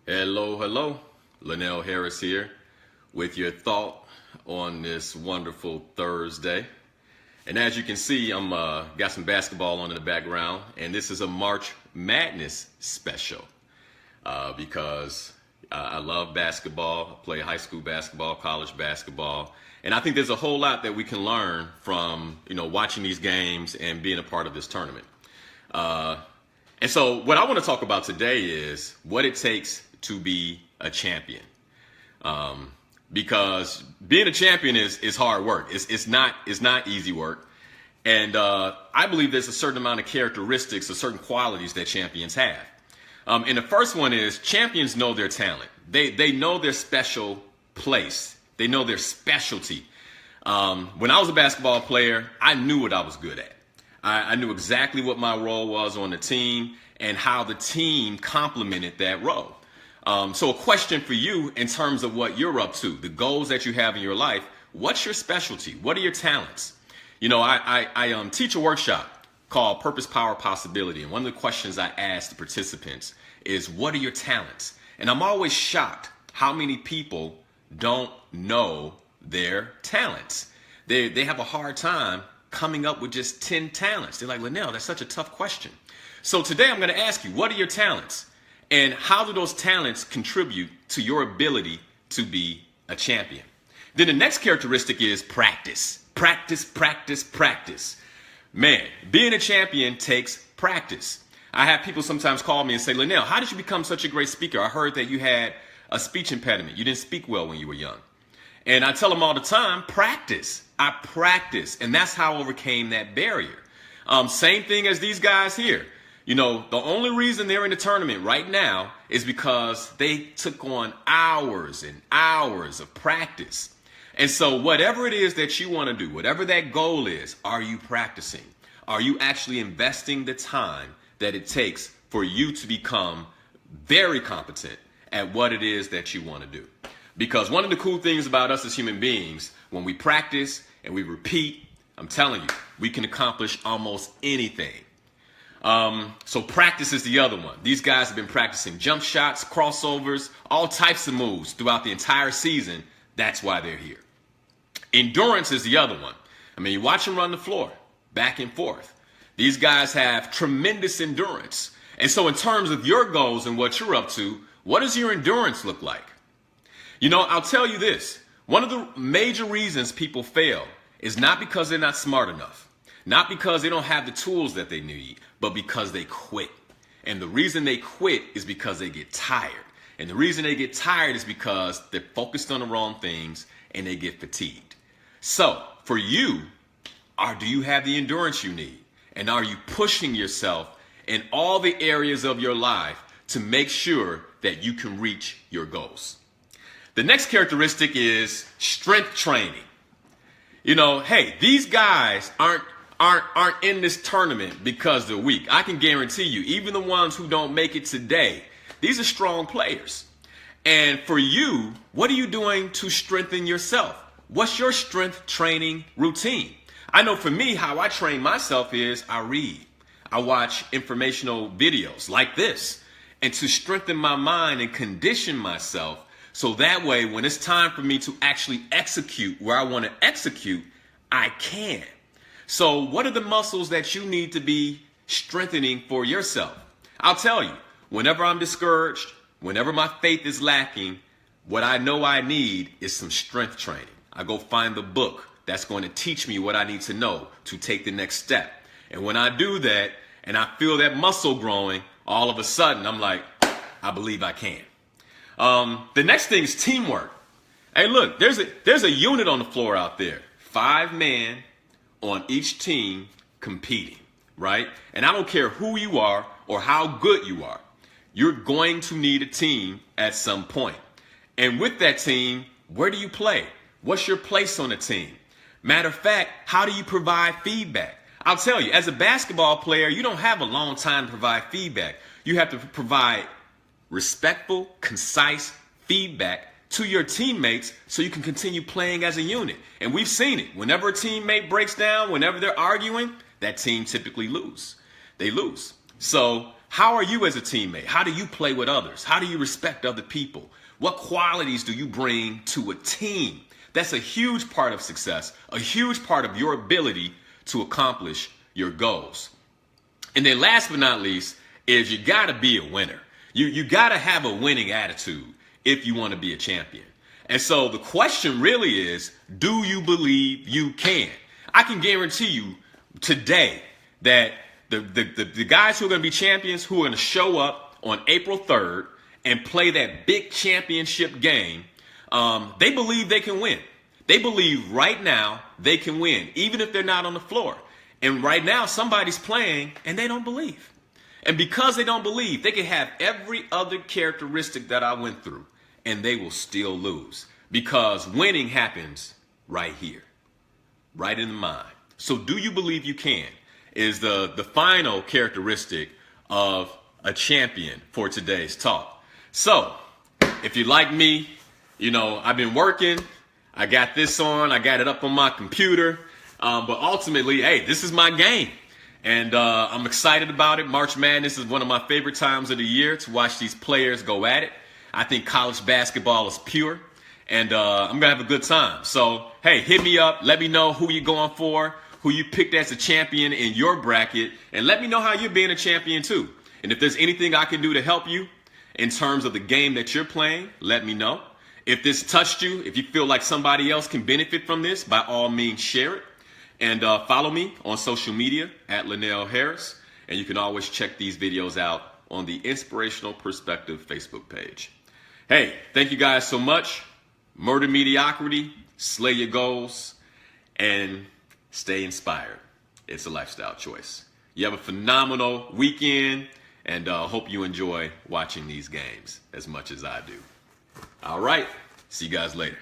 Hello, hello. Linal Harris here with your thought on this wonderful Thursday. And as you can see, I'm got some basketball on in the background, and this is a March Madness special because I love basketball. I play high school basketball, college basketball, and I think there's a whole lot that we can learn from watching these games and being a part of this tournament. And so what I want to talk about today is what it takes to be a champion. Because being a champion is hard work. It's not easy work. And I believe there's a certain amount of characteristics or certain qualities that champions have. And the first one is champions know their talent. They know their special place. They know their specialty. When I was a basketball player, I knew what I was good at. I knew exactly what my role was on the team and how the team complemented that role. So a question for you in terms of what you're up to, the goals that you have in your life, what's your specialty? What are your talents? I teach a workshop called Purpose, Power, Possibility. And one of the questions I ask the participants is, what are your talents? And I'm always shocked how many people don't know their talents. They have a hard time coming up with just 10 talents. They're like, Linal, that's such a tough question. So today I'm going to ask you, what are your talents? And how do those talents contribute to your ability to be a champion? Then the next characteristic is practice. Practice, practice, practice. Man, being a champion takes practice. I have people sometimes call me and say, Linal, how did you become such a great speaker? I heard that you had a speech impediment. You didn't speak well when you were young. And I tell them all the time, practice. I practice. And that's how I overcame that barrier. Same thing as these guys here. The only reason they're in the tournament right now is because they took on hours and hours of practice. And so whatever it is that you want to do, whatever that goal is, are you practicing? Are you actually investing the time that it takes for you to become very competent at what it is that you want to do? Because one of the cool things about us as human beings, when we practice and we repeat, I'm telling you, we can accomplish almost anything. So practice is the other one. These guys have been practicing jump shots, crossovers, all types of moves throughout the entire season. That's why they're here. Endurance is the other one. I mean, you watch them run the floor back and forth. These guys have tremendous endurance. And so in terms of your goals and what you're up to, what does your endurance look like? I'll tell you this. One of the major reasons people fail is not because they're not smart enough, not because they don't have the tools that they need, but because they quit. And the reason they quit is because they get tired. And the reason they get tired is because they're focused on the wrong things and they get fatigued. So for you, do you have the endurance you need? And are you pushing yourself in all the areas of your life to make sure that you can reach your goals? The next characteristic is strength training. Hey, these guys aren't in this tournament because they're weak. I can guarantee you, even the ones who don't make it today, these are strong players. And for you, what are you doing to strengthen yourself? What's your strength training routine? I know for me, how I train myself is I read. I watch informational videos like this, and to strengthen my mind and condition myself so that way when it's time for me to actually execute where I want to execute, I can. So what are the muscles that you need to be strengthening for yourself? I'll tell you, whenever I'm discouraged, whenever my faith is lacking, what I know I need is some strength training. I go find the book that's going to teach me what I need to know to take the next step. And when I do that and I feel that muscle growing, all of a sudden I'm like, I believe I can. The next thing is teamwork. Hey, look, there's a unit on the floor out there. 5 men on each team competing, right? And I don't care who you are or how good you are. You're going to need a team at some point. And with that team, where do you play? What's your place on the team? Matter of fact, how do you provide feedback? I'll tell you, as a basketball player, you don't have a long time to provide feedback. You have to provide respectful, concise feedback to your teammates so you can continue playing as a unit. And we've seen it. Whenever a teammate breaks down, whenever they're arguing, that team typically lose. They lose. So How are you as a teammate? How do you play with others? How do you respect other people? What qualities do you bring to a team? That's a huge part of success, a huge part of your ability to accomplish your goals. And then last but not least is you got to be a winner. You got to have a winning attitude if you want to be a champion. And so the question really is, do you believe you can? I can guarantee you today that the guys who are going to be champions, who are going to show up on April 3rd and play that big championship game, they believe they can win. They believe right now they can win, even if they're not on the floor. And right now somebody's playing and they don't believe. And because they don't believe, they can have every other characteristic that I went through and they will still lose, because winning happens right here, right in the mind. So do you believe you can is the final characteristic of a champion for today's talk. So if you like me, I've been working. I got this on. I got it up on my computer. But ultimately, hey, this is my game. And I'm excited about it. March Madness is one of my favorite times of the year to watch these players go at it. I think college basketball is pure. And I'm going to have a good time. So, hey, hit me up. Let me know who you're going for, who you picked as a champion in your bracket. And let me know how you're being a champion too. And if there's anything I can do to help you in terms of the game that you're playing, let me know. If this touched you, if you feel like somebody else can benefit from this, by all means, share it. And follow me on social media at Linal Harris. And you can always check these videos out on the Inspirational Perspective Facebook page. Hey, thank you guys so much. Murder mediocrity, slay your goals, and stay inspired. It's a lifestyle choice. You have a phenomenal weekend, and hope you enjoy watching these games as much as I do. All right, see you guys later.